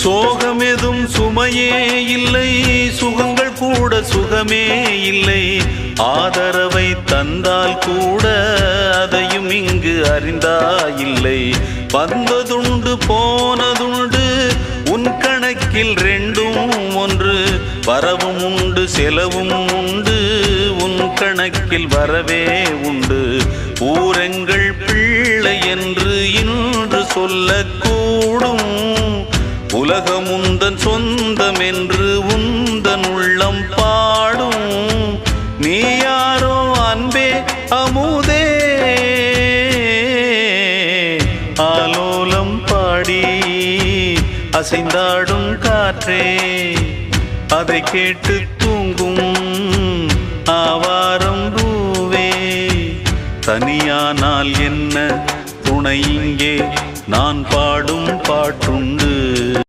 சோகமெதும் சுமையே இல்லை, சுகங்கள் கூட சுகமே இல்லை. ஆதரவை தந்தால் கூட அதையும் இங்கு அறிந்தாயில்லை. வந்ததுண்டு போனதுண்டு உன் கணக்கில் ரெண்டும் ஒன்று. வரவும் உண்டு செலவும் உண்டு, உன் கணக்கில் வரவே உண்டு. ஊரெங்கள் பிள்ளை என்று இன்று சொல்லக்கூடும். உலகம் உந்தன் சொந்தம் என்று உந்தன் உள்ளம் பாடும். நீ யாரோ அன்பே அமுதே, ஆலோலம் பாடி அசைந்தாடும் காற்றே. அதை கேட்டு தூங்கும் ஆவாரம் பூவே. தனியானால் என்ன துணை இங்கே, நான் பாடும் பாட்டுண்டு.